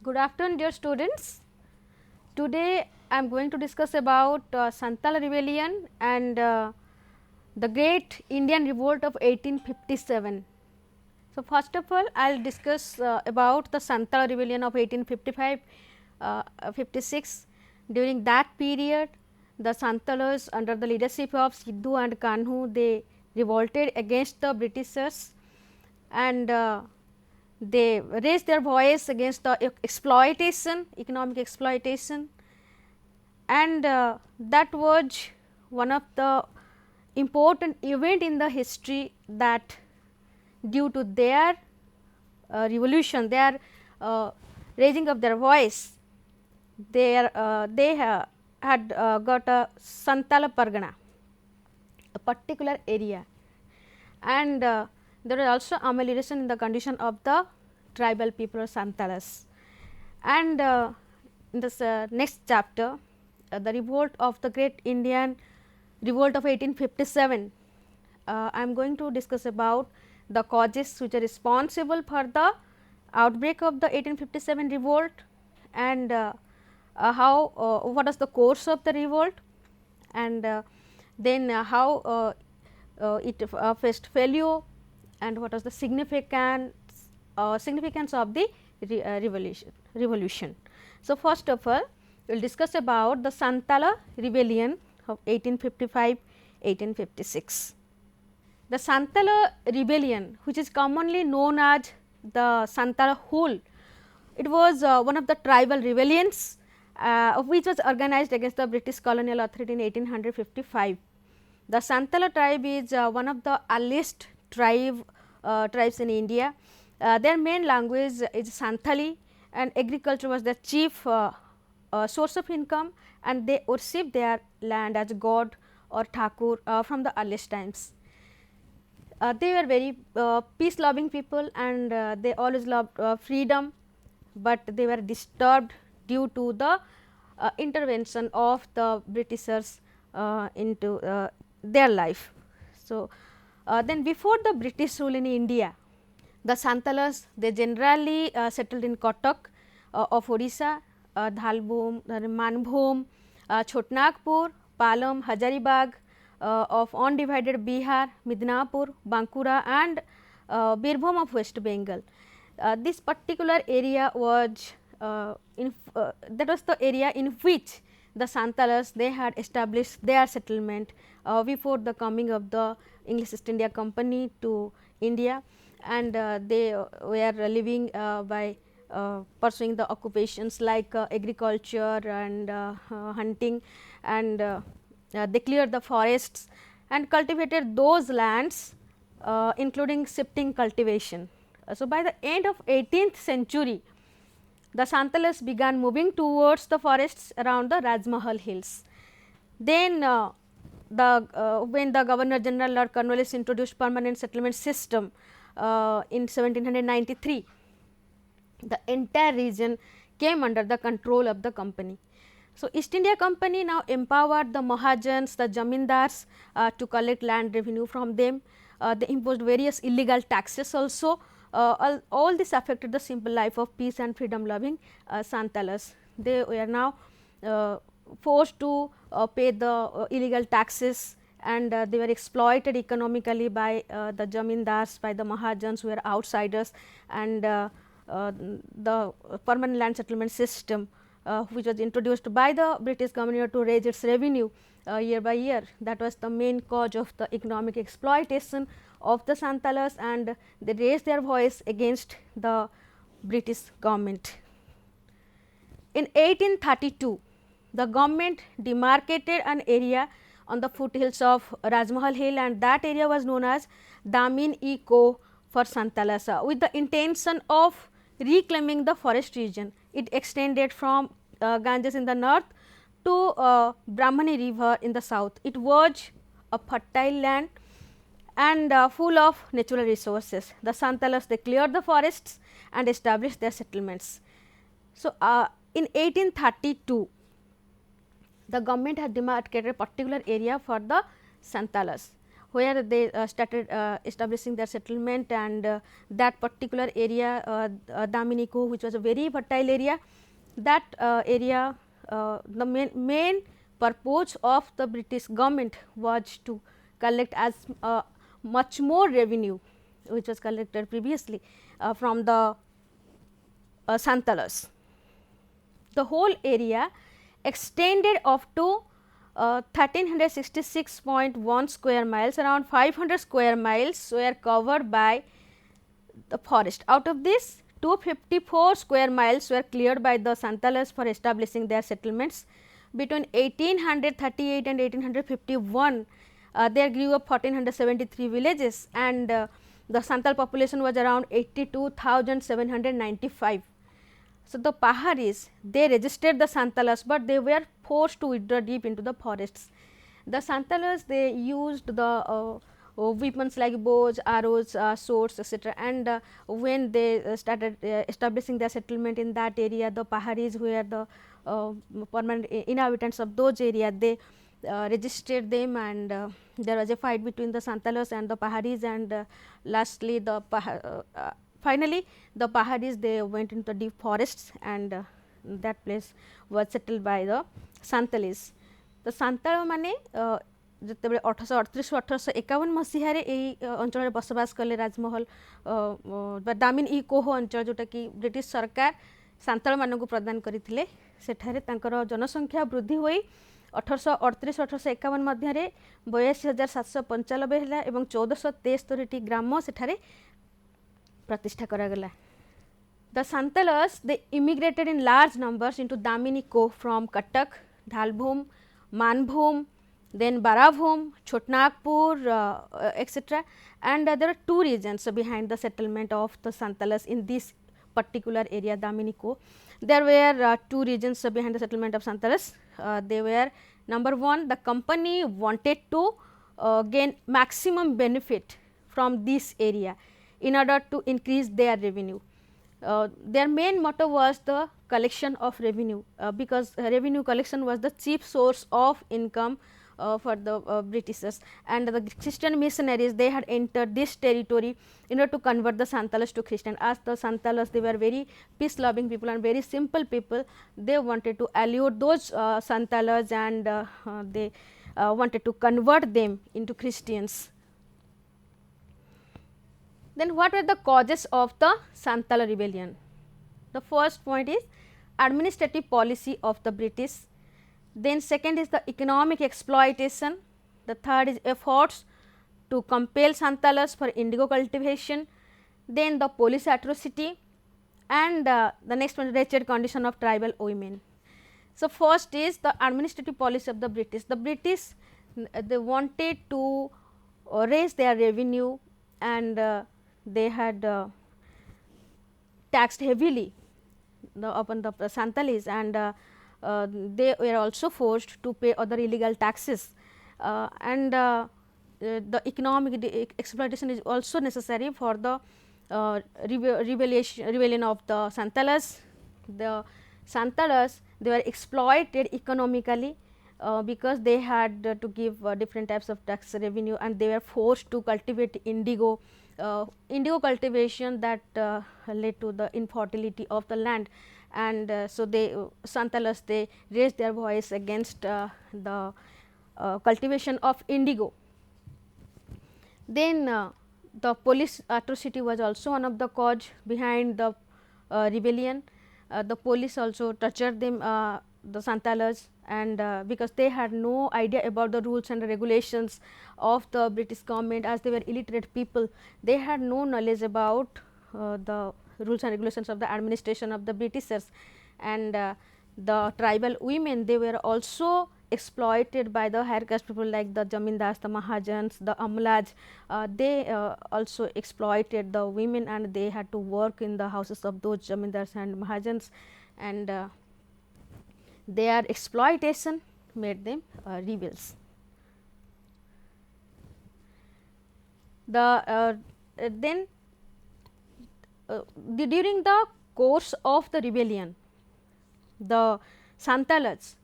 Good afternoon, dear students. Today I am going to discuss about Santala rebellion and the great Indian revolt of 1857. So, first of all I will discuss about the Santala rebellion of 1855-56. During that period, the Santalas under the leadership of Sidhu and Kanhu, they revolted against the Britishers and they raised their voice against the exploitation, economic exploitation, and that was one of the important event in the history that due to their revolution, their raising of their voice, they had got a Santala Pargana, a particular area, and there was also amelioration in the condition of the tribal people or Santalas. And in this next chapter, the revolt of the great Indian revolt of 1857, I am going to discuss about the causes which are responsible for the outbreak of the 1857 revolt and how what was the course of the revolt, and then how it faced failure and what was the significance of the revolution. So, first of all we will discuss about the Santala rebellion of 1855-1856. The Santala rebellion, which is commonly known as the Santala Hul, it was one of the tribal rebellions which was organized against the British colonial authority in 1855. The Santala tribe is one of the earliest tribes in India. Their main language is Santali, and agriculture was their chief source of income, and they worship their land as god or Thakur from the earliest times. They were very peace loving people, and they always loved freedom, but they were disturbed due to the intervention of the Britishers into their life. So, then before the British rule in India, the Santalas, they generally settled in Cuttack of Odisha, Dhalbhum, Manbhum, Chotnagpur, Palam, Hazaribagh of undivided Bihar, Midnapur, Bankura and Birbhum of West Bengal. This particular area was that was the area in which the Santalas, they had established their settlement before the coming of the English East India Company to India, and they were living by pursuing the occupations like agriculture and hunting, and they cleared the forests and cultivated those lands including shifting cultivation. So, by the end of 18th century, the Santalas began moving towards the forests around the Rajmahal hills. Then when the Governor General Lord Cornwallis introduced permanent settlement system in 1793, the entire region came under the control of the company. So, East India Company now empowered the Mahajans, the Jamindars to collect land revenue from them. They imposed various illegal taxes also. All this affected the simple life of peace and freedom loving Santalas. They were now forced to pay the illegal taxes, and they were exploited economically by the Jamindars, by the Mahajans who were outsiders, and the permanent land settlement system which was introduced by the British government to raise its revenue year by year. That was the main cause of the economic exploitation of the Santalas, and they raised their voice against the British government. In 1832, the government demarcated an area on the foothills of Rajmahal Hill, and that area was known as Damin-e-Ko for Santalas with the intention of reclaiming the forest region. It extended from Ganges in the north to Brahmani river in the south. It was a fertile land and full of natural resources. The Santalas, they cleared the forests and established their settlements. So, in 1832, the government had demarcated a particular area for the Santalas, where they started establishing their settlement, and that particular area Daminiko, which was a very fertile area, that area the main purpose of the British government was to collect as much more revenue which was collected previously from the Santalas. The whole area extended up to 1366.1 square miles, around 500 square miles were covered by the forest. Out of this, 254 square miles were cleared by the Santalas for establishing their settlements. Between 1838 and 1851, there grew up 1473 villages, and the Santal population was around 82,795. So, the Paharis, they resisted the Santalas, but they were forced to withdraw deep into the forests. The Santalas, they used the weapons like bows, arrows, swords, etc. And when they started establishing their settlement in that area, the Paharis, who were the permanent inhabitants of those areas, they resisted them, and there was a fight between the Santalas and the Paharis, and lastly the finally the Paharis, they went into deep forests, and that place was settled by the Santalis. The Santala mane ଯେତେବେଳେ 1838-1851 ମସିହାରେ ଏହି ଅଞ୍ଚଳରେ ବସବାସ କଲେ ରାଜମହଲ ବା ଦାମିନ ଇ କୋହ ଅଞ୍ଚଳ ଯେଉଁଟା କି ବ୍ରିଟିଶ ସରକାର ସାନ୍ତାଳମାନଙ୍କୁ ପ୍ରଦାନ କରିଥିଲେ, ସେଠାରେ ତାଙ୍କର ଜନସଂଖ୍ୟା ବୃଦ୍ଧି ହୋଇ 1838-1851 ମଧ୍ୟରେ 82,795 ହେଲା ଏବଂ 1473ଟି ଗ୍ରାମ ସେଠାରେ ପ୍ରତିଷ୍ଠା କରାଗଲା. The Santalas, they immigrated in large numbers into Damini Koh from Cuttack, Dhalbhum, Manbhum, then Barabhum, Chotnagpur, etc. And there are two regions behind the settlement of the Santalas in this particular area, Damini Koh. There were two regions behind the settlement of Santalas. They were, number one, the company wanted to gain maximum benefit from this area in order to increase their revenue. Their main motto was the collection of revenue, because revenue collection was the chief source of income for the Britishers, and the Christian missionaries, they had entered this territory in order to convert the Santalas to Christian. As the Santalas, they were very peace loving people and very simple people, they wanted to allure those Santalas, and they wanted to convert them into Christians. Then what were the causes of the Santala rebellion? The first point is administrative policy of the British. Then second is the economic exploitation. The third is efforts to compel Santalas for indigo cultivation. Then the police atrocity, and the next one is wretched condition of tribal women. So, first is the administrative policy of the British. The British, they wanted to raise their revenue, and they had taxed heavily upon the Santalis, and they were also forced to pay other illegal taxes, and the economic exploitation is also necessary for the rebellion of the Santalas. The Santalas, they were exploited economically because they had to give different types of tax revenue, and they were forced to cultivate indigo. Indigo cultivation that led to the infertility of the land, and so they Santalas, they raised their voice against the cultivation of indigo. Then the police atrocity was also one of the cause behind the rebellion. The police also tortured them, the Santalas, and because they had no idea about the rules and regulations of the British government, as they were illiterate people, they had no knowledge about the rules and regulations of the administration of the Britishers, and the tribal women, they were also exploited by the higher caste people like the Jamindars, the Mahajans, the Amlaj. They also exploited the women, and they had to work in the houses of those Jamindars and Mahajans, and their exploitation made them rebels. Then during the course of the rebellion, the Santalas,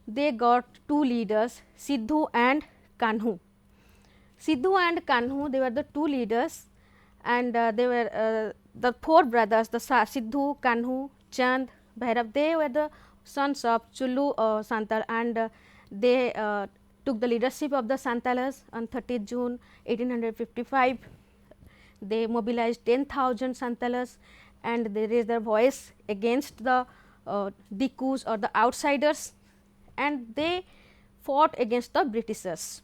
they got two leaders, Sidhu and Kanhu. Sidhu and Kanhu, they were the two leaders, and they were the four brothers, the Sidhu, Kanhu, Chand, Bhairav. They were the sons of Chulu Santal, and they took the leadership of the Santalas on 30th June 1855. They mobilized 10,000 Santalas, and they raised their voice against the Dikus or the outsiders, and they fought against the Britishers.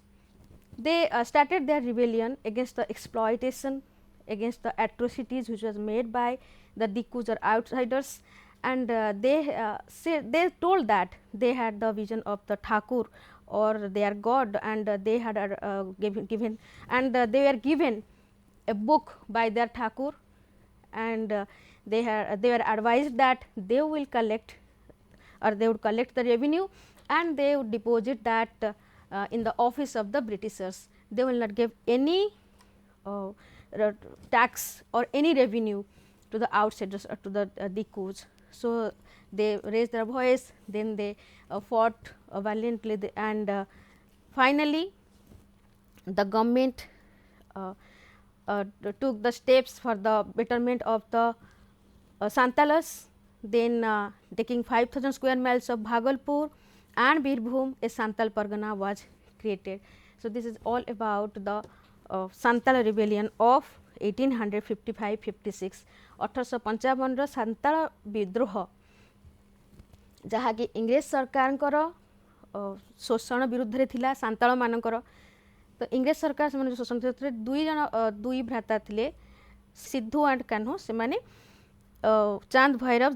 They started their rebellion against the exploitation, against the atrocities which was made by the Dikus or outsiders, and they told that they had the vision of the Thakur or their god, and they had given and they were given a book by their Thakur, and they were advised that they will collect or they would collect the revenue, and they would deposit that in the office of the Britishers. They will not give any tax or any revenue to the outsiders or to the Dikus. So, they raised their voice, then they fought valiantly, and finally, the government took the steps for the betterment of the Santalas, then taking 5,000 square miles of Bhagalpur and Birbhum, a Santal Pargana was created. So, this is all about the Santala rebellion of 1855-56. 1855 ର ସାନ୍ତାଳ ବିଦ୍ରୋହ ଯାହାକି ଇଂରେଜ ସରକାରଙ୍କର ଶୋଷଣ ବିରୁଦ୍ଧରେ ଥିଲା ସାନ୍ତାଳ ମାନଙ୍କର। ତ ଇଂରେଜ ସରକାର ସେମାନେ ଶୋଷଣ କ୍ଷେତ୍ରରେ ଦୁଇ ଭ୍ରାତା ଥିଲେ ସିଦ୍ଧୁ ଆଣ୍ଡ କାହ୍ନୁ। ସେମାନେ ଚାନ୍ଦ ଭୈରବ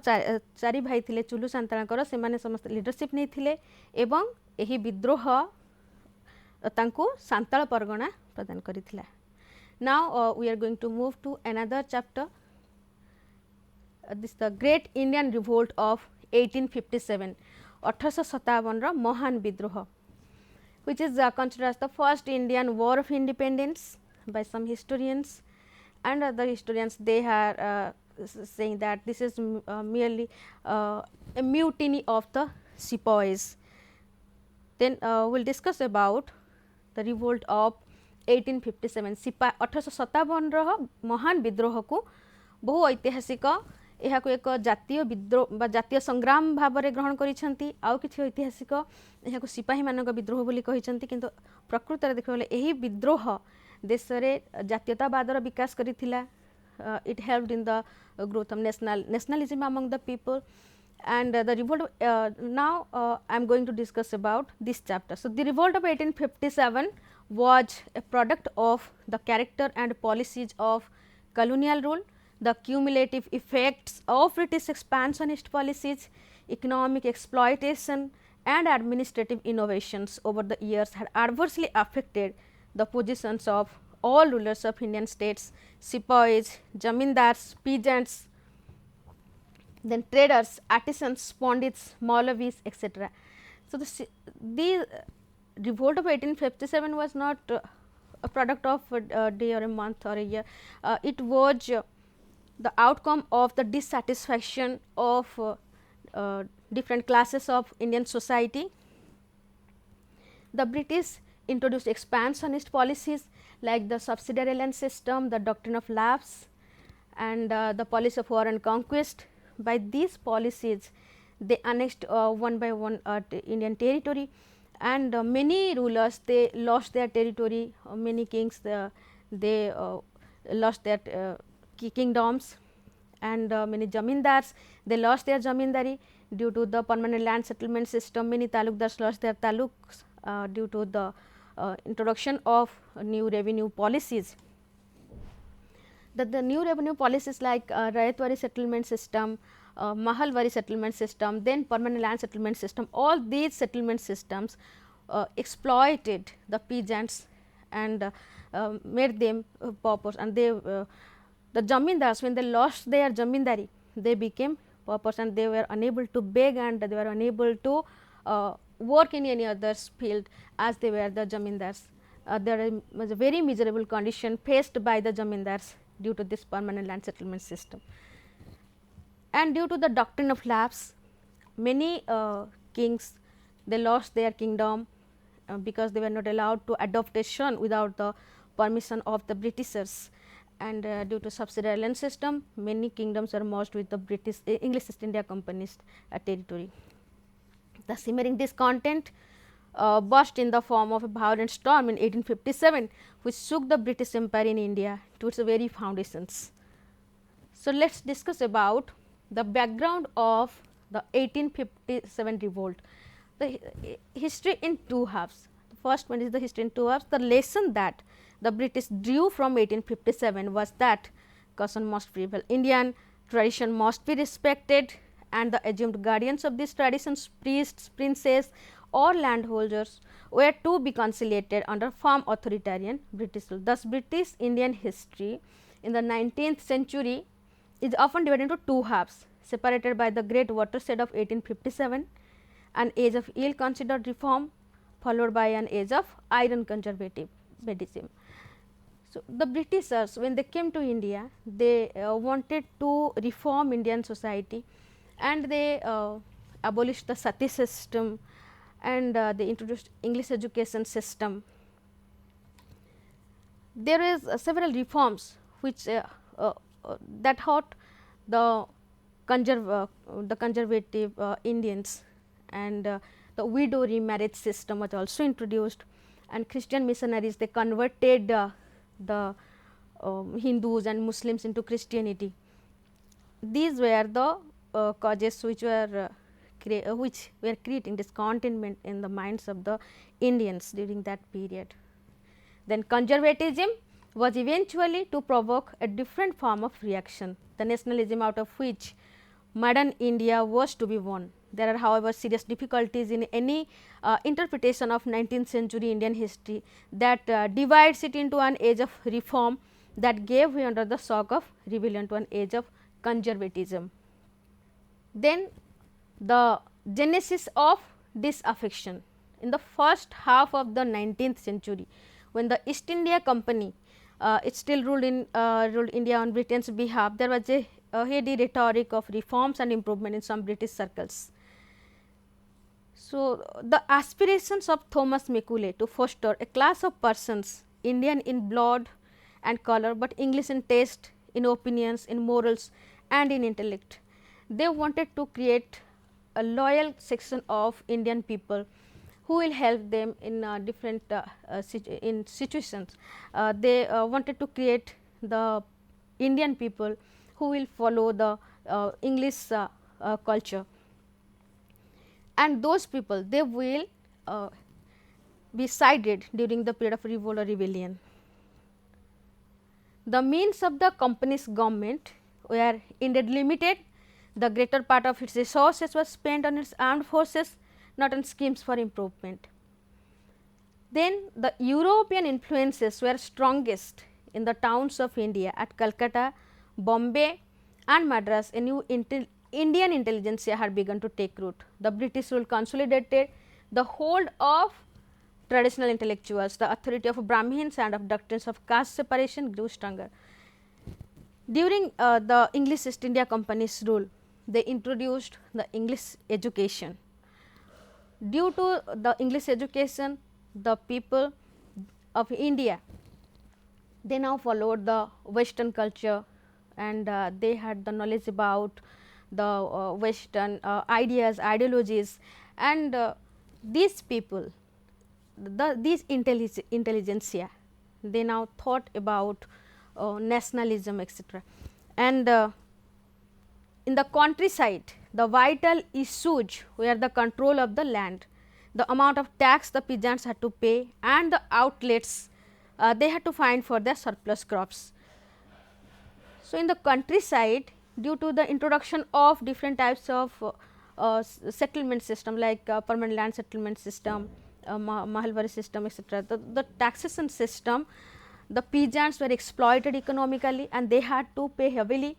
ଚାରି ଭାଇ ଥିଲେ ଚୁଲୁ ସାନ୍ତାଳଙ୍କର, ସେମାନେ ସମସ୍ତେ ଲିଡରସିପ୍ ନେଇଥିଲେ ଏବଂ ଏହି ବିଦ୍ରୋହ ତାଙ୍କୁ ସାନ୍ତାଳ ପରଗଣା ପ୍ରଦାନ କରିଥିଲା। Now we are going to move to another chapter. This is the Great Indian Revolt of 1857, 1857 ର ମହାନ ବିଦ୍ରୋହ, which is considered as the first Indian war of independence by some historians, and other historians they are saying that this is merely a mutiny of the sepoys. Then we will discuss about the revolt of 1857. 1857 ର ମହାନ ବିଦ୍ରୋହକୁ ବହୁ ଐତିହାସିକ ଏହାକୁ ଏକ ଜାତୀୟ ବିଦ୍ରୋହ ବା ଜାତୀୟ ସଂଗ୍ରାମ ଭାବରେ ଗ୍ରହଣ କରିଛନ୍ତି, ଆଉ କିଛି ଐତିହାସିକ ଏହାକୁ ସିପାହୀମାନଙ୍କ ବିଦ୍ରୋହ ବୋଲି କହିଛନ୍ତି, କିନ୍ତୁ ପ୍ରକୃତରେ ଦେଖିବାକୁ ଗଲେ ଏହି ବିଦ୍ରୋହ ଦେଶରେ ଜାତୀୟତାବାଦର ବିକାଶ କରିଥିଲା। It helped in the growth of nationalism among the people, and the revolt now I am going to discuss about this chapter. So, the revolt of 1857 was a product of the character and policies of colonial rule, the cumulative effects of British expansionist policies, economic exploitation and administrative innovations over the years had adversely affected the positions of all rulers of Indian states, sepoys, zamindars, peasants, then traders, artisans, pandits, Maulavis, etc. So, the revolt of 1857 was not a product of a day or a month or a year. It was the outcome of the dissatisfaction of different classes of Indian society. The British introduced expansionist policies like the subsidiary land system, the doctrine of lapse, and the policy of war and conquest. By these policies, they annexed one by one Indian territory, and many rulers they lost their territory. Many kings they lost their kingdoms, and many zamindars they lost their zamindari due to the permanent land settlement system. Many talukdars lost their taluks due to the introduction of new revenue policies. The new revenue policies like Rayatwari settlement system, Mahalwari settlement system, then permanent land settlement system, all these settlement systems exploited the peasants and made them paupers, and they the zamindars, when they lost their zamindari, they became paupers, and they were unable to beg, and they were unable to work in any other field as they were the zamindars. There was a very miserable condition faced by the zamindars due to this permanent land settlement system. And due to the doctrine of lapse, many kings they lost their kingdom, because they were not allowed to adopt a son without the permission of the Britishers, and due to subsidiary land system, many kingdoms were merged with the British English East India Company's territory. The simmering discontent burst in the form of a violent storm in 1857, which shook the British Empire in India to its very foundations. So, let us discuss about the background of the 1857 revolt. The history in two halves. The first one is the history in two halves. The lesson that the British drew from 1857 was that caution must prevail. Indian tradition must be respected, and the assumed guardians of these traditions, priests, princes or landholders, were to be conciliated under firm authoritarian British rule. Thus, British Indian history in the 19th century is often divided into two halves, separated by the great watershed of 1857, an age of ill considered reform, followed by an age of iron conservatism. So, the Britishers, when they came to India, they wanted to reform Indian society, and they abolished the sati system, and they introduced English education system. There is several reforms which that hurt the conservative Indians, and the widow remarriage system was also introduced, and Christian missionaries, they converted the Hindus and Muslims into Christianity. These were the causes which were creating discontentment in the minds of the Indians during that period. Then conservatism was eventually to provoke a different form of reaction, the nationalism out of which modern India was to be won. There are, however, serious difficulties in any interpretation of 19th century Indian history that divides it into an age of reform that gave way under the shock of rebellion to an age of conservatism. Then the genesis of disaffection. In the first half of the 19th century, when the East India Company it still ruled India on Britain's behalf, there was a heady rhetoric of reforms and improvement in some British circles. So, the aspirations of Thomas Macaulay to foster a class of persons Indian in blood and color, but English in taste, in opinions, in morals and in intellect. They wanted to create a loyal section of Indian people who will help them in different situations. They wanted to create the Indian people who will follow the English culture, and those people, they will be sided during the period of revolt or rebellion. The means of the company's government were indeed limited. The greater part of its resources was spent on its armed forces, not on schemes for improvement. Then the European influences were strongest in the towns of India. At Calcutta, Bombay and Madras, a new Indian intelligentsia had begun to take root. The British rule consolidated the hold of traditional intellectuals. The authority of Brahmins and of doctrines of caste separation grew stronger. During the English East India Company's rule, they introduced the English education. Due to the English education, the people of India, they now followed the Western culture, and they had the knowledge about the Western ideas, ideologies, and these people, these intelligentsia, they now thought about nationalism, etc. And in the countryside, the vital issues were the control of the land, the amount of tax the peasants had to pay, and the outlets they had to find for their surplus crops. So, in the countryside, due to the introduction of different types of settlement system like permanent land settlement system, Mahalwari system, etc., the taxation system, the peasants were exploited economically and they had to pay heavily,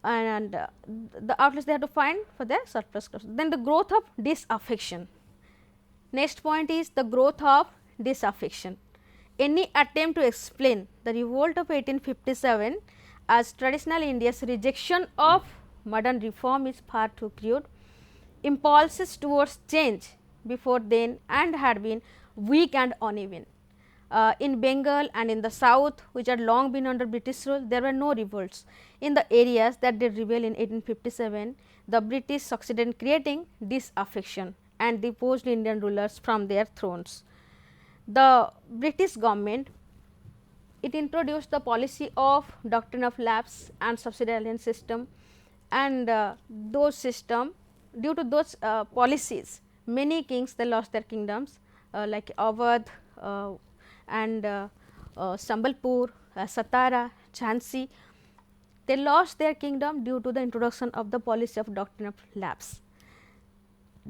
and the outlets they had to find for their surplus crops. Then the growth of disaffection. Next point is the growth of disaffection. Any attempt to explain the revolt of 1857 as traditional India's rejection of modern reform is far too crude. Impulses towards change before then and had been weak and uneven. In Bengal and in the south, which had long been under British rule, there were no revolts. In the areas that did rebel in 1857, the British succeeded in creating disaffection and deposed Indian rulers from their thrones. The British government, it introduced the policy of doctrine of lapse and subsidiary system, and those system, due to those policies, many kings they lost their kingdoms, like Awadh and Sambalpur, Satara, Jhansi. They lost their kingdom due to the introduction of the policy of doctrine of lapse.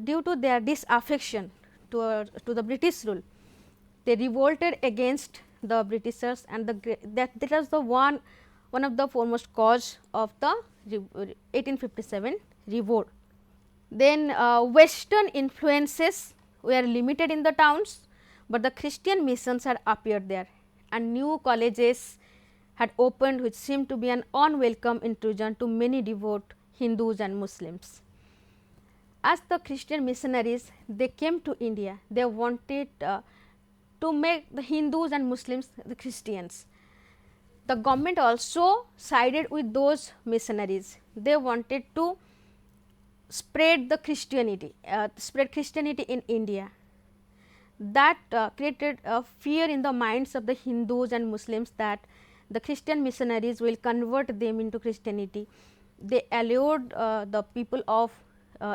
Due to their disaffection to the British rule, they revolted against the Britishers, and that was the one of the foremost cause of the 1857 revolt. Then western influences were limited in the towns, but the Christian missions had appeared there, and new colleges had opened which seemed to be an unwelcome intrusion to many devout Hindus and Muslims. As the Christian missionaries they came to India, they wanted to make the Hindus and Muslims the Christians. The government also sided with those missionaries. They wanted to spread the Christianity, in India. That created a fear in the minds of the Hindus and Muslims that the Christian missionaries will convert them into Christianity. They allured the people of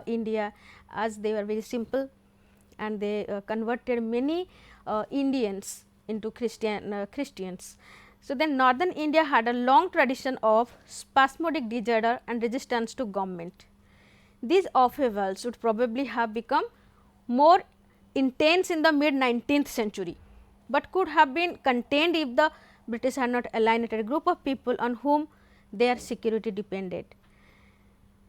India, as they were very simple, and they converted many Indians into Christians. So, then northern India had a long tradition of spasmodic disorder and resistance to government. These upheavals would probably have become more intense in the mid 19th century, but could have been contained if the British had not alienated a group of people on whom their security depended.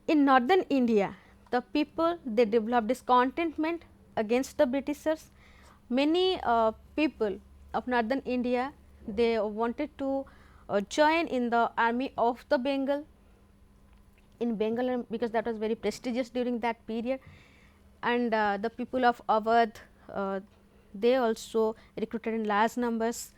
In northern India, the people they developed discontentment against the Britishers. Many people of northern India they wanted to join in the army of the Bengal, because that was very prestigious during that period, and the people of Awadh they also recruited in large numbers,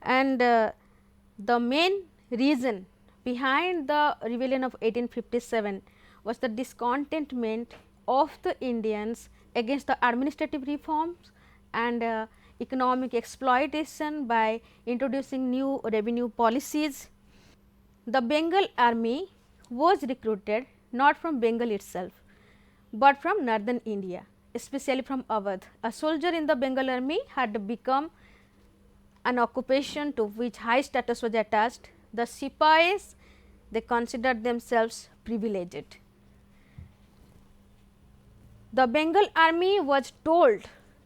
and the main reason behind the rebellion of 1857 was the discontentment of the Indians against the administrative reforms and economic exploitation by introducing new revenue policies. The Bengal army was recruited not from Bengal itself, but from northern India, especially from Awadh. A soldier in the Bengal army had become an occupation to which high status was attached. The Sipais they considered themselves privileged. The Bengal army was told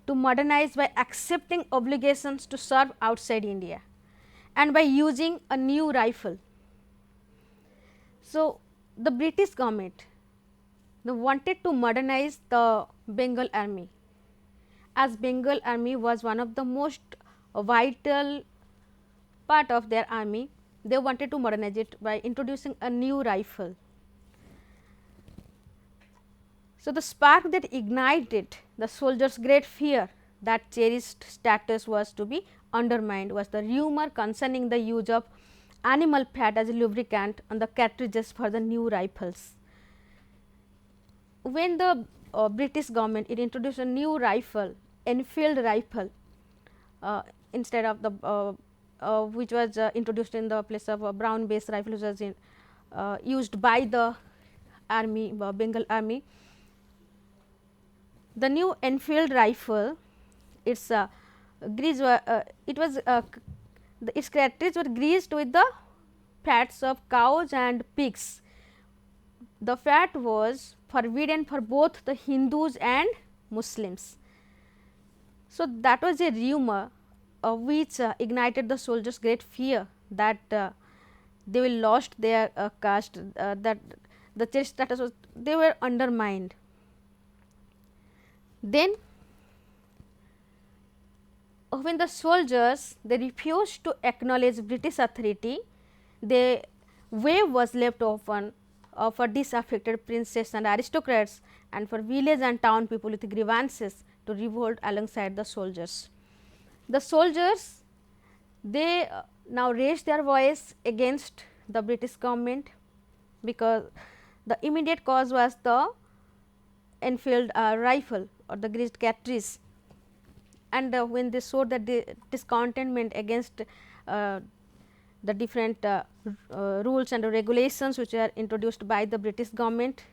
to modernize by accepting obligations to serve outside India and by using a new rifle. So, the British government they wanted to modernize the Bengal army, as Bengal army was one of the most vital part of their army. They wanted to modernize it by introducing a new rifle. So, the spark that ignited the soldiers' great fear that cherished status was to be undermined was the rumor concerning the use of animal fat as a lubricant on the cartridges for the new rifles. When the British government it introduced a new rifle, Enfield rifle, instead of the which was introduced in the place of a brown base rifle which was used by the army, Bengal army. The new Enfield rifle, its grease it was its cartridges were greased with the fats of cows and pigs. The fat was forbidden for both the Hindus and Muslims. So, that was a rumor which ignited the soldiers' great fear that they will lost their caste, that the church status was they were undermined. Then when the soldiers they refused to acknowledge British authority, the way was left open for disaffected princes and aristocrats and for village and town people with grievances to revolt alongside the soldiers. The soldiers, they now raised their voice against the British government, because the immediate cause was the Enfield rifle or the greased cartridge, and when they showed that discontentment against the different rules and regulations which were introduced by the British government,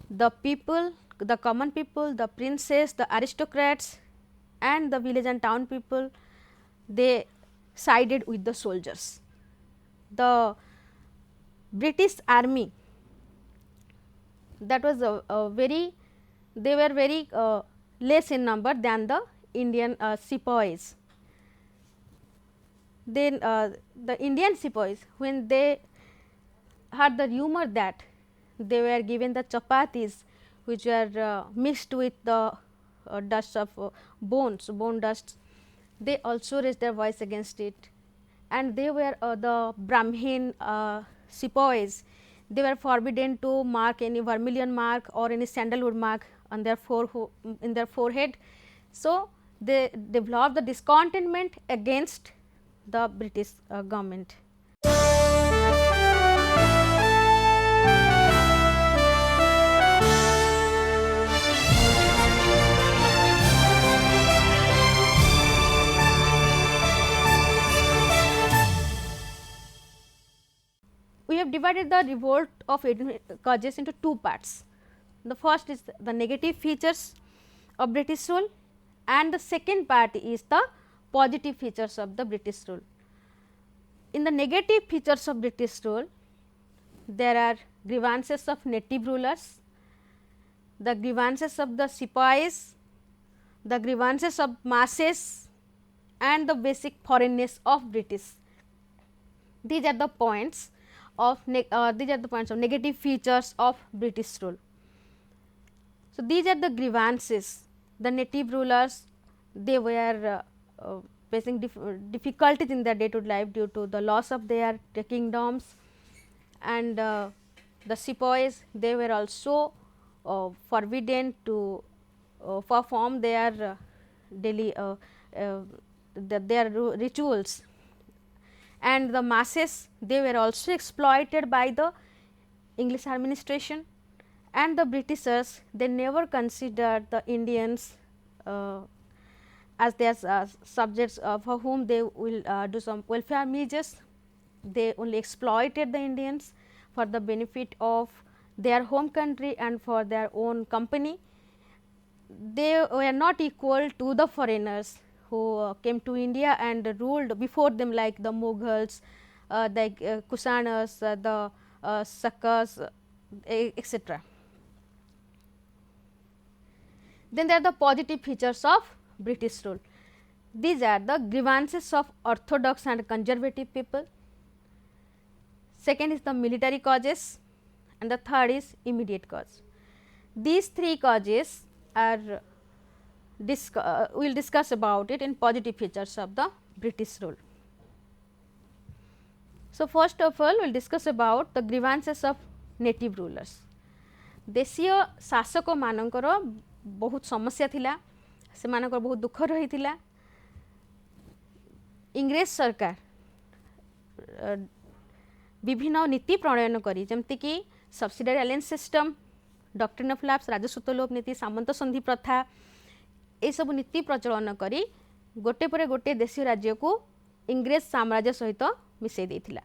the people, the common people, the princes, the aristocrats and the village and town people, they sided with the soldiers. The British army, that was a very, they were very less in number than the Indian sepoys. Then the Indian sepoys, when they heard the rumor that they were given the chapatis which were mixed with the dust of bone dust, they also raised their voice against it. And they were the Brahmin sepoys, they were forbidden to mark any vermilion mark or any sandalwood mark on their in their forehead. So, they developed the discontentment against the British government. We have divided the revolt of 18 causes into two parts. The first is the negative features of British rule, and the second part is the positive features of the British rule. In the negative features of British rule, there are grievances of native rulers, the grievances of the sepoys, the grievances of masses and the basic foreignness of British. These are the points of negative features of British rule. So, these are the grievances. The native rulers, they were facing difficulties in their day to day life due to the loss of their kingdoms, and the sepoys, they were also forbidden to perform their daily their rituals, and the masses, they were also exploited by the English administration, and the Britishers, they never considered the Indians as their subjects for whom they will do some welfare measures. They only exploited the Indians for the benefit of their home country and for their own company. They were not equal to the foreigners who came to India and ruled before them, like the Mughals, the Kusanas, the Sakas, etc. Then there are the positive features of British rule. These are the grievances of orthodox and conservative people. Second is the military causes, and the third is immediate cause. These three causes are we will discuss about it in positive features of the British rule. So, first of all we will discuss about the grievances of native rulers. देशीय शासक मानकर बहुत समस्या थिला, से मानकर बहुत दुख रही थिला. इंग्रेज सरकार विभिन्न नीति प्रणयन करी, जमती कि subsidiary alliance system, doctrine of lapse, राजसूत लोप नीति, सामंत संधि प्रथा, ए सब नीति प्रचलन करी गोटे पर गोटे देशीय राज्य को इंग्रेज साम्राज्य सहित मिसई देथिला.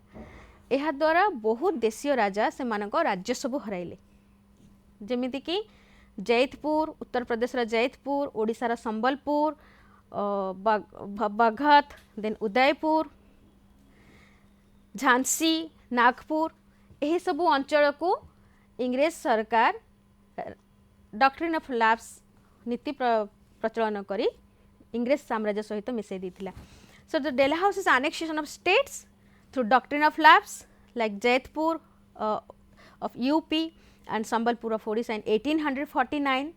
एहा द्वारा बहुत देशीय राजा से मानक राज्य सब हराइले, जेमिति कि जैतपुर, उत्तर प्रदेश जैतपुर, ओडिशार संबलपुर, बघत, देन उदयपुर, झांसी, नागपुर, यही सब अंचल को इंग्रेज सरकार डॉक्ट्रिन ऑफ लैप्स नीति प्रचलन करी इंग्रेज साम्राज्य सहित मिसई देथिला. So, the Dalhousie annexation of states through doctrine of lapse, like Jaitpur of UP and Sambalpur of Odisha in 1849.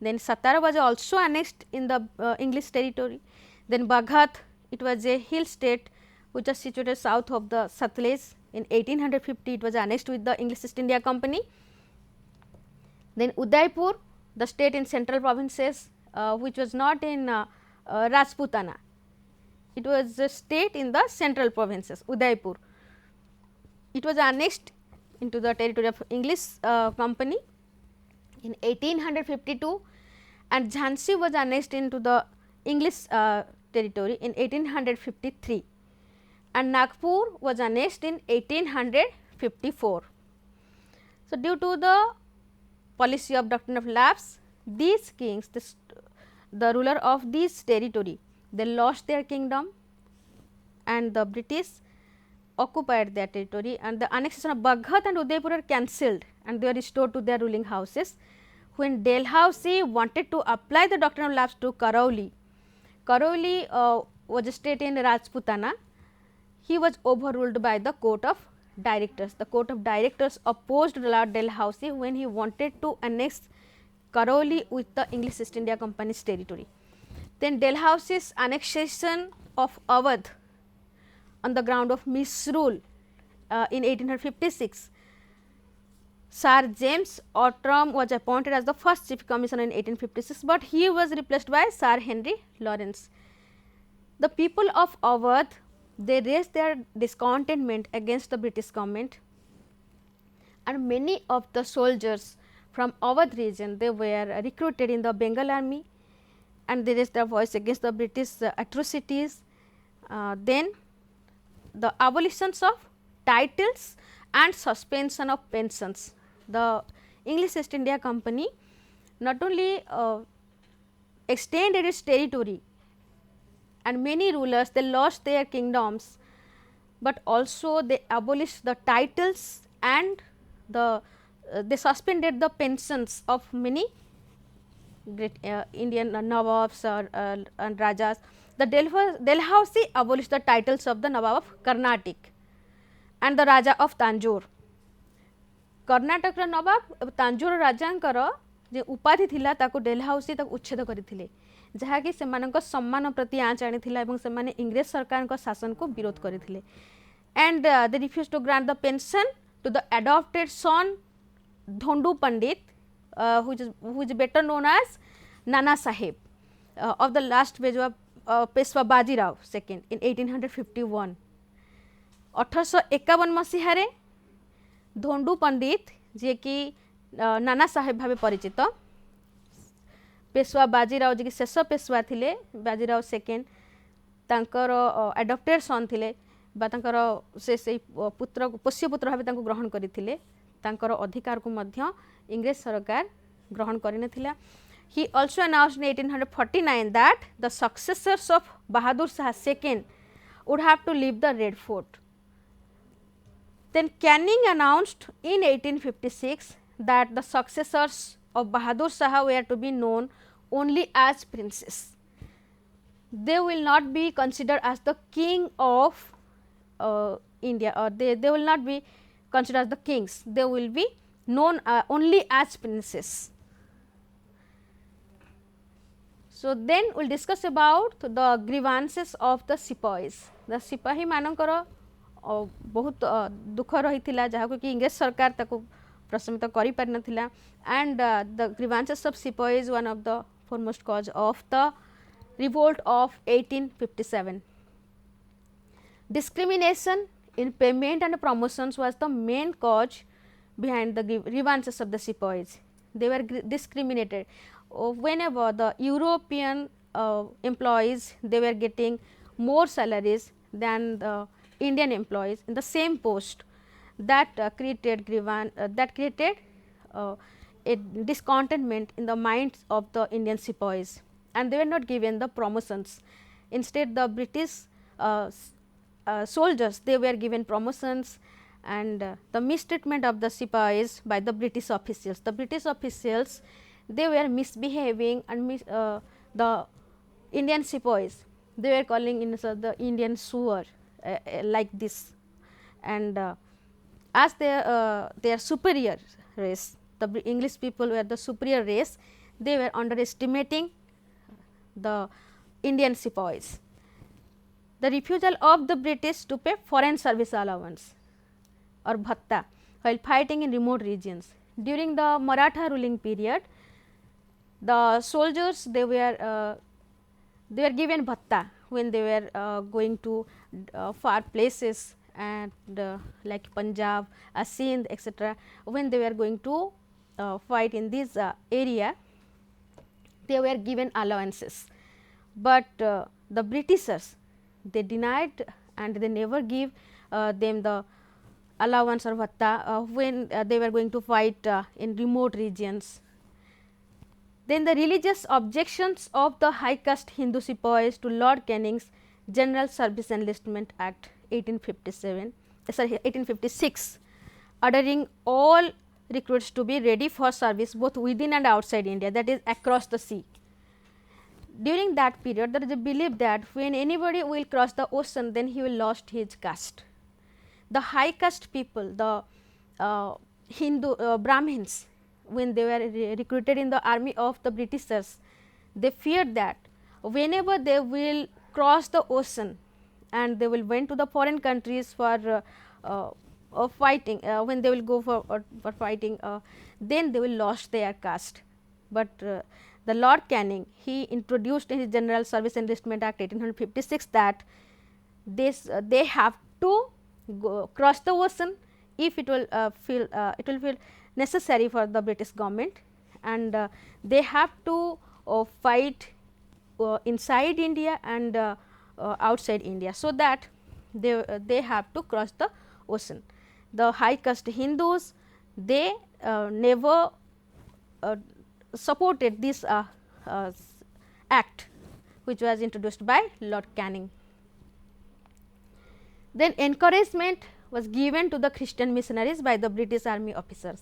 Then Satara was also annexed in the English territory. Then Baghat, it was a hill state which was situated south of the Satluj. In 1850, it was annexed with the English East India Company. Then Udaipur, the state in central provinces which was not in Rajputana. It was a state in the central provinces, Udaipur. It was annexed into the territory of English company in 1852, and Jhansi was annexed into the English territory in 1853, and Nagpur was annexed in 1854. So, due to the policy of doctrine of lapse, these kings, the ruler of this territory, they lost their kingdom and the British occupied their territory, and the annexation of Baghat and Udaipur are cancelled and they were restored to their ruling houses. When Dalhousie wanted to apply the doctrine of lapse to Karauli, Karauli was a state in Rajputana, he was overruled by the court of directors. The court of directors opposed Lord Dalhousie when he wanted to annex Karauli with the English East India Company's territory. Then Dalhousie's annexation of Awadh on the ground of misrule in 1856. Sir James Outram was appointed as the first chief commissioner in 1856, but he was replaced by Sir Henry Lawrence. The people of Awadh, they raised their discontentment against the British government, and many of the soldiers from Awadh region, they were recruited in the Bengal army and they raised their voice against the British atrocities. Then the abolitions of titles and suspension of pensions. The English East India Company not only extended its territory and many rulers, they lost their kingdoms, but also they abolished the titles and they suspended the pensions of many great Indian Nawabs and Rajas. The Dalhousie abolished the titles of the Nawab of Karnataka and the Raja of Tanjore. Karnataka नवाब तांजोर राजांकर जे उपाधि थिला ताको Dalhousie तक उच्छेद करथिले, जहाँकि सेमानक सम्मान प्रति आँच आनिथिला एवं सेमाने इंग्रेज सरकार को शासन को विरोध करथिले. And they refuse to grant the pension to the adopted son Dhondu Pandit, who is better known as Nana Sahib, of the last Peshwa Bajirao second in 1851. 1851 मसीह धोंडू पंडित जे कि नाना साहेब भावे परिचित, पेशवा बाजीराव जे कि शेष पेशवा थिले, बाजीराव सेकेंड तांकर एडॉप्टेड सन थिले बा तांकर से पुत्र पोष्य पुत्र भावे तांको ग्रहण करथिले, तांकर अधिकार को मध्य इंग्रेज सरकार ग्रहण करनथिला. He also announced in 1849 that the successors of Bahadur Shah II would have to leave the Red Fort. Then Canning announced in 1856 that the successors of Bahadur Shah were to be known only as princes. They will not be considered as the king of India, or they will not be considered as the kings, they will be known only as princes. So, then we will discuss about the grievances of the Sepoys. The Sipahi मानकर बहुत दुख रही थिला जहाँ कि इंग्रेज सरकार ताको प्रशमित करि पारि नथिला, and the grievances of Sepoys is one of the foremost cause of the revolt of 1857. Discrimination in payment and promotions was the main cause behind the grievances of the Sepoys. They were discriminated. Whenever the European employees, they were getting more salaries than the Indian employees in the same post, that created a discontentment in the minds of the Indian Sepoys, and they were not given the promotions. Instead, the British soldiers, they were given promotions, and the mistreatment of the Sepoys by the British officials. The British officials, they were misbehaving, and the Indian Sepoys, they were calling in the Indian sewer like this, and as they are superior race, the English people were the superior race, they were underestimating the Indian Sepoys. The refusal of the British to pay foreign service allowance or bhatta while fighting in remote regions. During the Maratha ruling period, the soldiers, they were they were given bhatta when they were going to far places and like Punjab, Sindh, etc. When they were going to fight in this area, they were given allowances, but the Britishers, they denied and they never give them the allowance or bhatta when they were going to fight in remote regions. Then the religious objections of the high caste Hindu sepoys to Lord Canning's General Service Enlistment Act 1856, ordering all recruits to be ready for service both within and outside India, that is across the sea. During that period, there is a belief that when anybody will cross the ocean, then he will lost his caste. The high caste people, the Hindu Brahmins, when they were recruited in the army of the Britishers, they feared that whenever they will cross the ocean and they will went to the foreign countries for fighting, when they will go for fighting, then they will lost their caste. But the Lord Canning, he introduced in his General Service Enlistment Act 1856 that they have to cross the ocean if it will feel necessary for the British government, and they have to fight inside India and outside India, so that they have to cross the ocean. The high caste Hindus, they never supported this act which was introduced by Lord Canning. Then encouragement was given to the Christian missionaries by the British army officers.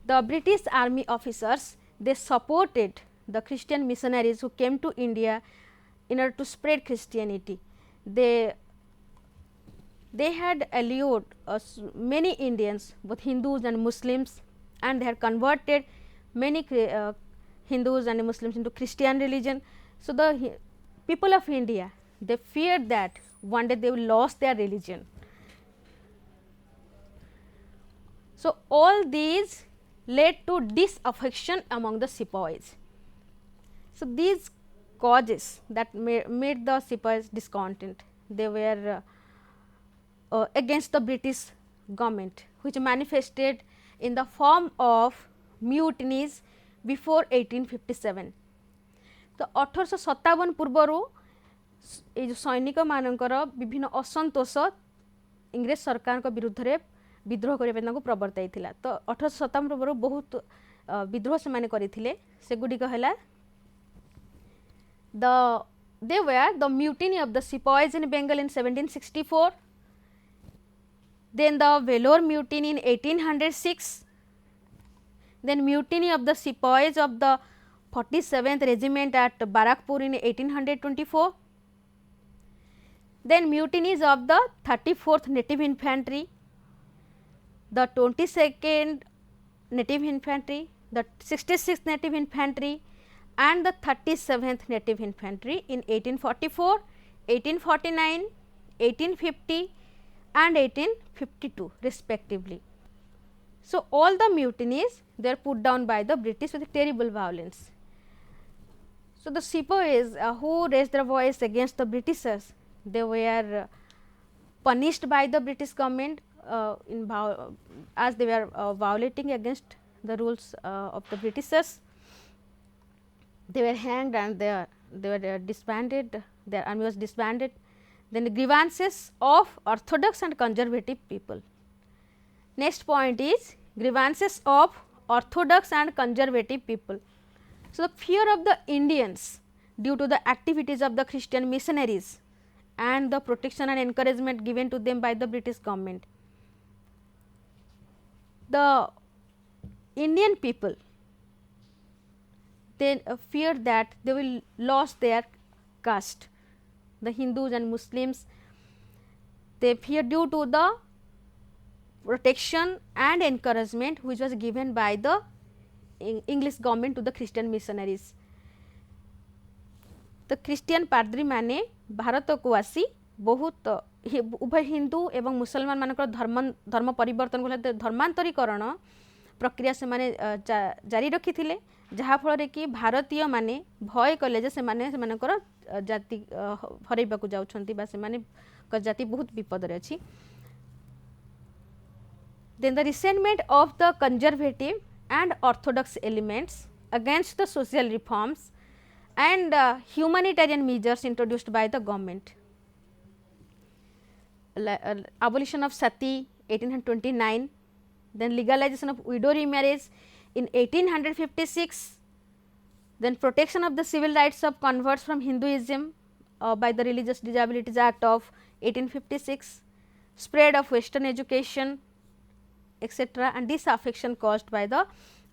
The British army officers, they supported the Christian missionaries who came to India in order to spread Christianity. They had allured many Indians, both Hindus and Muslims, and they had converted many Hindus and Muslims into Christian religion. So, the people of India, they feared that one day they will lose their religion. So, all these led to disaffection among the sepoys. So, these causes that made the sepoys discontent, they were against the British government, which manifested in the form of mutinies before 1857. तो 1857 पूर्वरु ये सैनिक मानकर विभिन्न असंतोष इंग्रेज सरकार को विरुद्ध रे विद्रोह करबे तांको प्रवर्ताई थिला. तो 1857 पूर्वरु बहुत विद्रोह से माने करिथिले. से गुडी को हला they were the mutiny of the sepoys in Bengal in 1764, then the Vellore mutiny in 1806, then mutiny of the sepoys of the 47th regiment at Barakpur in 1824, then mutinies of the 34th native infantry, the 22nd native infantry, the 66th native infantry and the 37th native infantry in 1844, 1849, 1850 and 1852 respectively. So, all the mutinies, they are put down by the British with terrible violence. So, the sepoys who raised their voice against the Britishers, they were punished by the British government as they were violating against the rules of the Britishers. They were hanged and they were disbanded, their army was disbanded. Then the grievances of orthodox and conservative people. Next point is grievances of orthodox and conservative people. So, the fear of the Indians due to the activities of the Christian missionaries and the protection and encouragement given to them by the British government. The Indian people, they feared that they will lose their caste. The Hindus and Muslims, they feared due to the protection and encouragement which was given by the English government to the Christian missionaries. The Christian पाद्री माने भारत को आसी बहुत उभय हिंदू एवं मुसलमान मानकर धर्म परिवर्तन को धर्मांतरीकरण प्रक्रिया से माने जारी रखी थिले, जहा फल रे कि भारतीय माने भय कले जे से माने जाति हरैबाकू जाउछंती बा से माने जाति बहुत विपद रे अछि. Then the resentment of the conservative and orthodox elements against the social reforms and humanitarian measures introduced by the government. Abolition of sati 1829, then legalization of widow remarriage in 1856, then protection of the civil rights of converts from Hinduism by the Religious Disabilities Act of 1856, spread of western education etc., and disaffection caused by the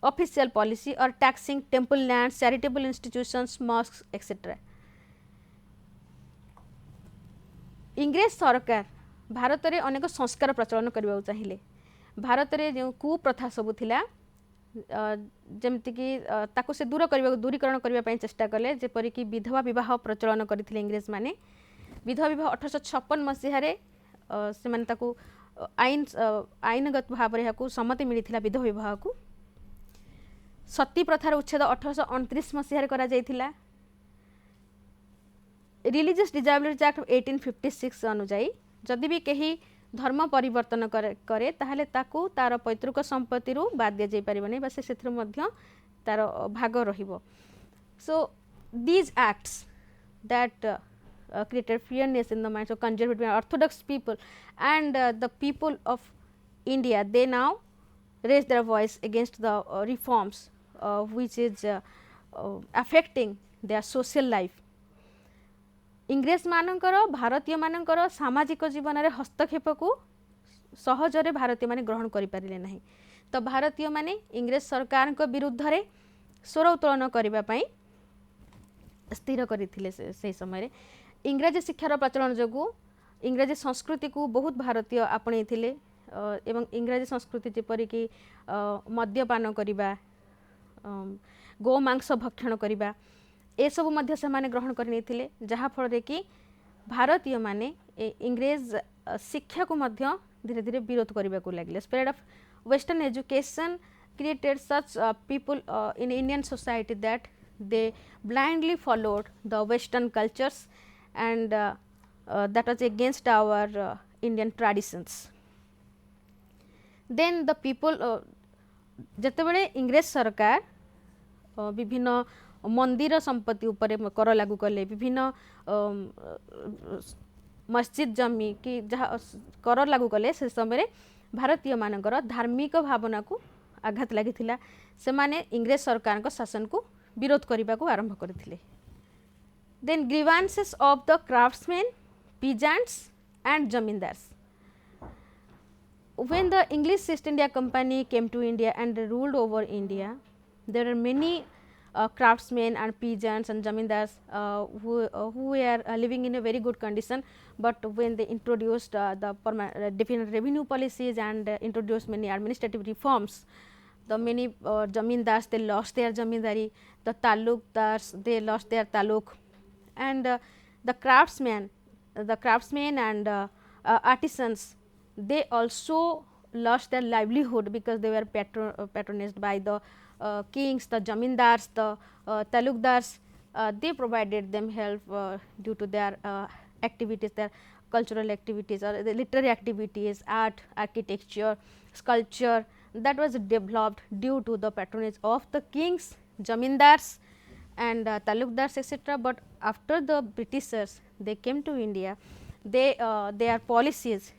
official policy or taxing temple lands, charitable institutions, mosques etc. इंग्रेज सरकार भारत में अनेक संस्कार प्रचलन करने चाहिए. भारत में जो कुप्रथा सबू थिला जमती कि ताको से दूरीकरण करने चेष्टा कले, जेपरिक विधवा विवाह प्रचलन करते इंग्रेज माने. विधवा विवाह 1856 मसीह से आईनगत भाव में सम्मति मिली विधवा विवाह को. सती प्रथार उच्छेद 1829 मसीह करा जायथिला. रिलीजियस डिसेबिलिटी एक्ट 1856 अनुजाई जदि भी कहीं धर्म परिवर्तन करे ताहले ताकू तार पैतृक संपत्ति रु बाद दिया जाय परिबनी बस सेथि मध्य तार भाग रहिबो. So these acts that created fearness in the minds of conservative and orthodox people, and the people of India, they now raise their voice against the reforms which is affecting their social life. इंग्रेज मानकर भारतीय मानकर सामाजिक जीवन में हस्तक्षेप को सहजरे भारतीय माने ग्रहण करि पारिले नहीं. तो भारतीय माने इंग्रेज सरकार को विरुद्ध रे स्वर उत्तोलन करिबा पई स्थिर करिथिले. से समय इंग्राजी शिक्षार प्रचलन जोगु इंग्राजी संस्कृति को बहुत भारतीय आपणे थिले एवं इंग्राजी संस्कृति जेपरिक मद्यपान करिबा, गोमांस भक्षण करिबा ए सब मध्य से माने ग्रहण करने थिले, जहा फल कि भारतीय माने इंग्रेज शिक्षा को मध्य धीरे धीरे विरोध करने को लगे. Spread of western education created such people in Indian society that they blindly followed the western cultures and that was against our Indian traditions. Then the people जते बेले इंग्रेज सरकार विभिन्न मंदिर संपत्ति उपरे कर लागू कले, विभिन्न मस्जिद जमी कि जहाँ कर लागू कले, से समय भारतीय मानकर धार्मिक भावना को आघात लगी. से माने इंग्रेज सरकार को शासन को विरोध करने को आरंभ करथिले. Then grievances of the craftsmen, peasants and zamindars. When the English East India Company came to India and ruled over India, there are many craftsmen and peasants and zamindars who were living in a very good condition, but when they introduced the different revenue policies and introduced many administrative reforms, the many zamindars, they lost their zamindari, the talukdars, they lost their taluk, and the craftsmen and artisans, they also lost their livelihood because they were patronized by the kings, the zamindars, the talukdars. They provided them help due to their activities, their cultural activities or the literary activities, art, architecture, sculpture, that was developed due to the patronage of the kings, zamindars and talukdars etc. But after the Britishers, they came to India, their policies,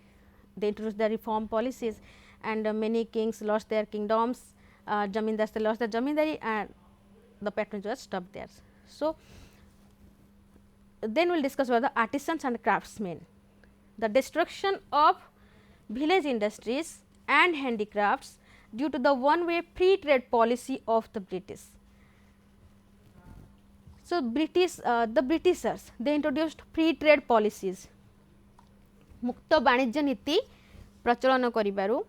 they introduced the reform policies, and many kings lost their kingdoms, zamindars they lost their zamindari, and the patronage was stopped there. So, then we will discuss about the artisans and craftsmen. The destruction of village industries and handicrafts due to the one-way free trade policy of the British. So, the Britishers, they introduced free trade policies. मुक्त वाणिज्य नीति प्रचलन करिबारु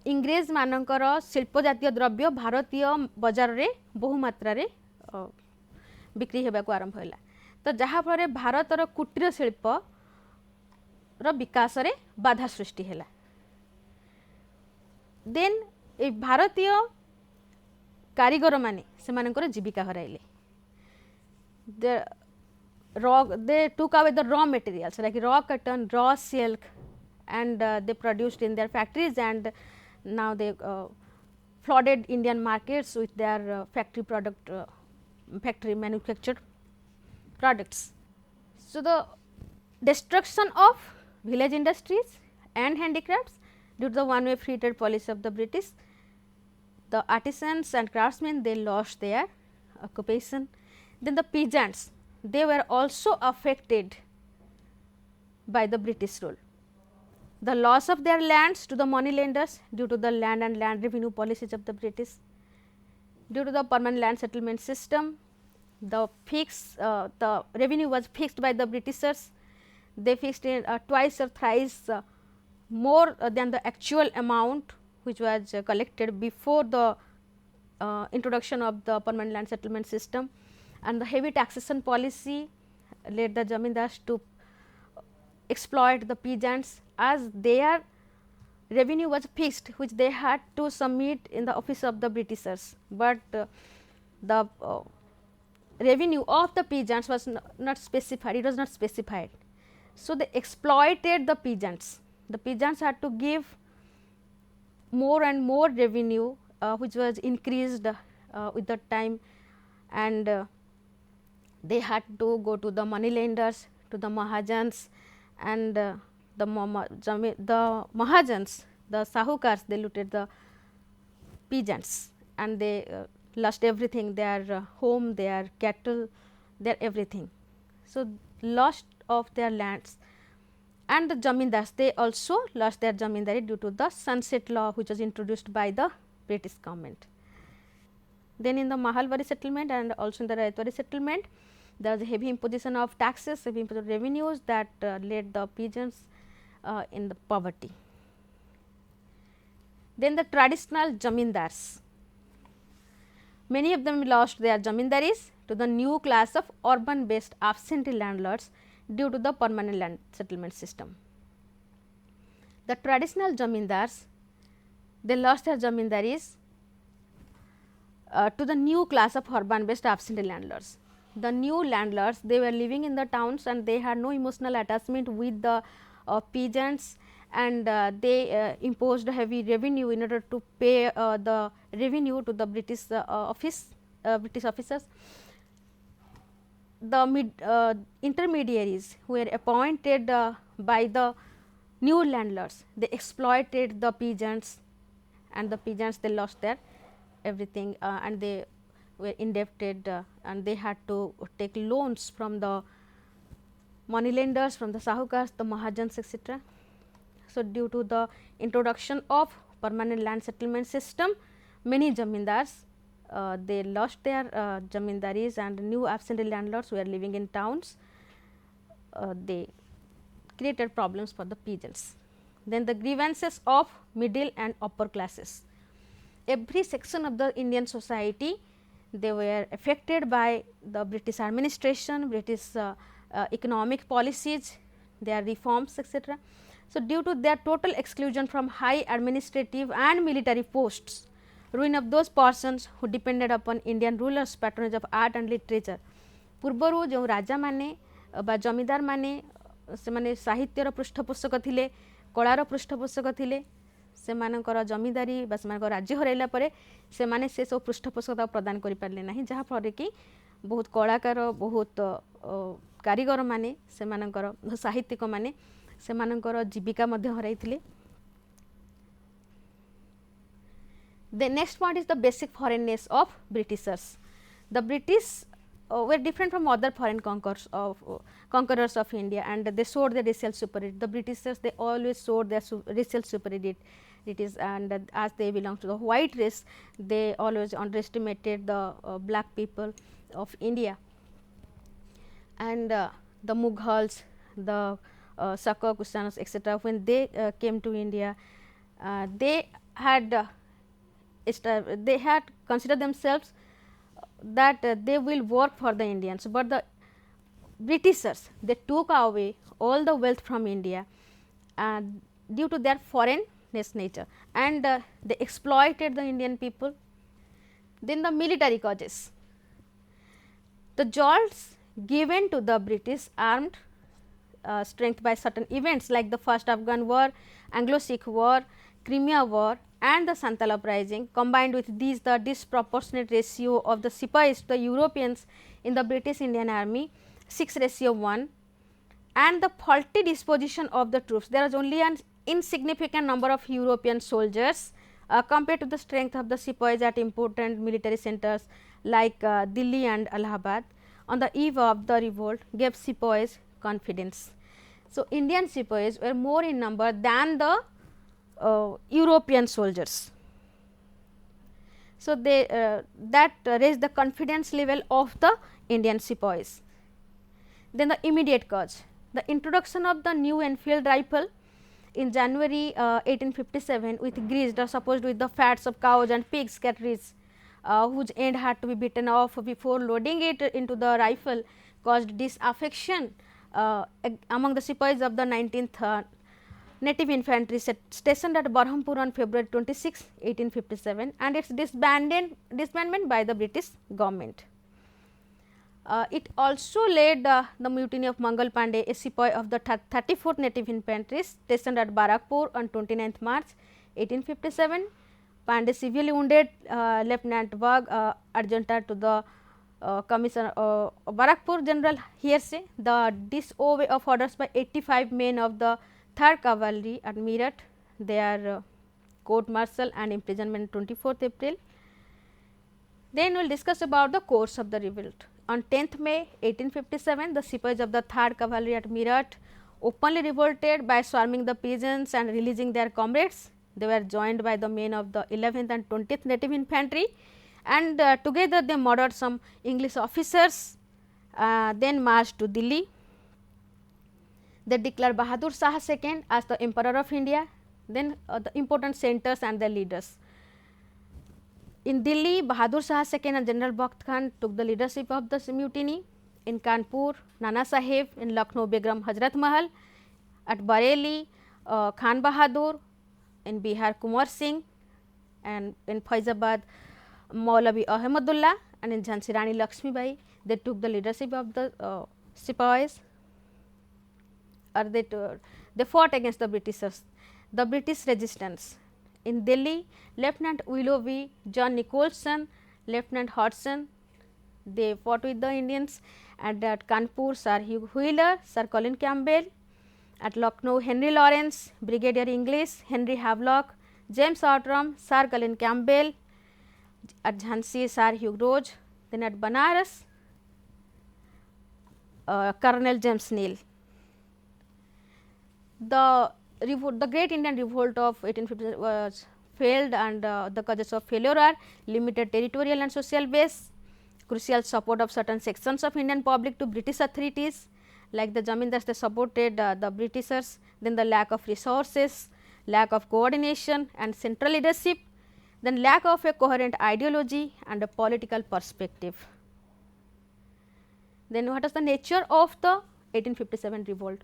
इंग्रेज मानकर शिल्प जातीय द्रव्य भारतीय बाजार रे बहु मात्रा रे बिक्री हेबा को आरंभ होला. तो जहा फल भारतर कुटीर शिल्प रो विकास रे बाधा सृष्टि होला. देन ए भारतीय कारीगर माने सेमानकर जीविका हराइले. they took away the raw materials like raw cotton, raw silk, and they produced in their factories, and now they flooded Indian markets with their factory manufactured products. So, the destruction of village industries and handicrafts due to the one way free trade policy of the British, the artisans and craftsmen, they lost their occupation. Then the peasants, they were also affected by the British rule. The loss of their lands to the money lenders due to the land and land revenue policies of the British. Due to the permanent land settlement system, the revenue was fixed by the Britishers. They fixed it twice or thrice more than the actual amount which was collected before the introduction of the permanent land settlement system, and the heavy taxation policy led the zamindars to exploit the peasants as their revenue was fixed, which they had to submit in the office of the Britishers, but the revenue of the peasants was not specified, it was not specified. So, they exploited the peasants. The peasants had to give more and more revenue which was increased with the time, and they had to go to the money lenders, to the mahajans, and the mahajans, the sahukars, they looted the peasants, and they lost everything, their home, their cattle, their everything. So, lost of their lands, and the zamindars, they also lost their zamindari due to the sunset law which was introduced by the British government. Then in the Mahalwari settlement and also in the Raitwari settlement, there was a heavy imposition of taxes, heavy imposition of revenues that led the peasants in the poverty. Then the traditional zamindars, many of them lost their zamindaris to the new class of urban based absentee landlords due to the permanent land settlement system. The traditional zamindars, they lost their zamindaris to the new class of urban based absentee landlords. The new landlords, they were living in the towns and they had no emotional attachment with the peasants, and they imposed heavy revenue in order to pay the revenue to the British British officers. The intermediaries who were appointed by the new landlords, they exploited the peasants, and the peasants, they lost their everything and they were indebted and they had to take loans from the money lenders, from the sahukars, the mahajans, etc. So, due to the introduction of permanent land settlement system, many zamindars they lost their zamindaris, and new absentee landlords who were living in towns, they created problems for the peasants. Then the grievances of middle and upper classes. Every section of the Indian society, they were affected by the British administration, British economic policies, their reforms, etc. So, due to their total exclusion from high administrative and military posts, ruin of those persons who depended upon Indian rulers' patronage of art and literature. पूर्वरु जो राजा माने बा जमीदार माने से माने साहित्यर पृष्ठपोषक थिले, colour पृष्ठपोषक थिले, से मानकर जमीदारी बा से मानकर राज्य हरैला परे से माने से सब पृष्ठपोषकता प्रदान करि पारले नाही, जहा फरे कि बहुत कलाकार, बहुत कारीगर माने से मानकर साहित्यिक माने से मानकर जीविका मध्य हरैथिले. The next point is the basic foreignness of Britishers. The British were different from other foreign conquerors of India, and they showed their racial superiority. The Britishers, they always showed their racial superiority, and as they belong to the white race, they always underestimated the black people of India. And the Mughals, the Shaka, Kushans, etc., when they came to India, they had considered themselves that they will work for the Indians, but the Britishers, they took away all the wealth from India due to their foreignness nature, and they exploited the Indian people. Then the military causes. The jolts given to the British armed strength by certain events like the first Afghan war, Anglo-Sikh war, Crimea war and the Santala uprising. Combined with these, the disproportionate ratio of the Sepoys to the Europeans in the British Indian Army 6:1 and the faulty disposition of the troops. There was only an insignificant number of European soldiers compared to the strength of the Sepoys at important military centers like Delhi and Allahabad. On the eve of the revolt gave Sepoys confidence. So, Indian Sepoys were more in number than the European soldiers. So, they that raised the confidence level of the Indian Sepoys. Then the immediate cause, the introduction of the new Enfield rifle in January 1857 with greased or supposed with the fats of cows and pigs cartridge whose end had to be bitten off before loading it into the rifle caused disaffection among the Sepoys of the 19th Native Infantry stationed at Berhampur on February 26, 1857 and its disbandment by the British government. It also led the mutiny of Mangal Pandey, a sepoy of the 34th Native Infantry stationed at Barakpur on 29th March 1857. Pandey severely wounded Lieutenant Bagh, adjutant to the Commissioner Barakpur General Hearsay. The disobey of orders by 85 men of the 3rd Cavalry at Meerut, their court martial and imprisonment 24th April. Then we will discuss about the course of the revolt. On 10th May 1857, the sepoys of the 3rd Cavalry at Meerut openly revolted by swarming the peasants and releasing their comrades. They were joined by the men of the 11th and 20th Native Infantry and together they murdered some English officers, then marched to Delhi. They declared Bahadur Shah II as the Emperor of India, then the important centers and their leaders. In Delhi, Bahadur Shah II and General Bakht Khan took the leadership of the mutiny. In Kanpur, Nana Sahib, in Lucknow, Begum Hazrat Mahal, at Bareilly, Khan Bahadur, in Bihar, Kumar Singh, and in Faizabad, Maulavi Ahmadullah, and in Jhansi Rani Lakshmi Bai, they took the leadership of the sepoys. They fought against the Britishers. The British resistance. In Delhi, Lieutenant Willoughby, John Nicholson, Lieutenant Hodgson, they fought with the Indians. And at Kanpur, Sir Hugh Wheeler, Sir Colin Campbell. At Lucknow, Henry Lawrence, Brigadier English, Henry Havelock, James Outram, Sir Colin Campbell. At Jhansi, Sir Hugh Roach. Then at Banaras, Colonel James Neal. The Great Indian Revolt of 1850 was failed and the causes of failure are limited territorial and social base, crucial support of certain sections of Indian public to British authorities like the Zamindars, they supported the Britishers, then the lack of resources, lack of coordination and central leadership, then lack of a coherent ideology and a political perspective. Then what is the nature of the 1857 revolt?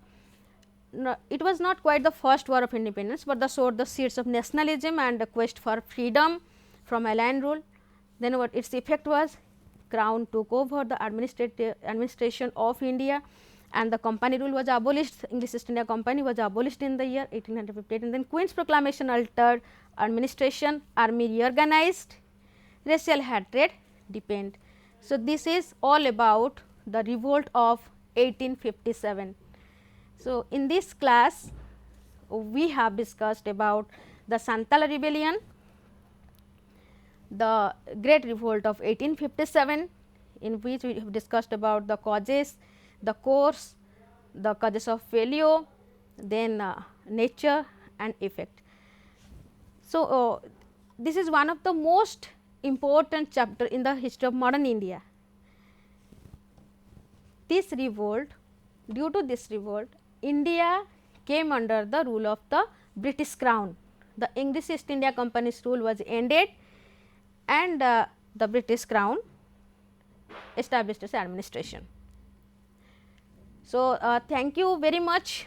No, it was not quite the first war of independence, but sowed the seeds of nationalism and the quest for freedom from alien rule. Then what its effect was, Crown took over the administration of India and the company rule was abolished. English East India Company was abolished in the year 1858 and then Queen's proclamation altered administration, army reorganized, racial hatred deepened. So, this is all about the revolt of 1857. So, in this class we have discussed about the Santala rebellion, the great revolt of 1857 in which we have discussed about the causes, the course, the causes of failure, then nature and effect. So, this is one of the most important chapter in the history of modern India. This revolt, due to this revolt, India came under the rule of the British Crown. The English East India Company's rule was ended and the British Crown established its administration. So, thank you very much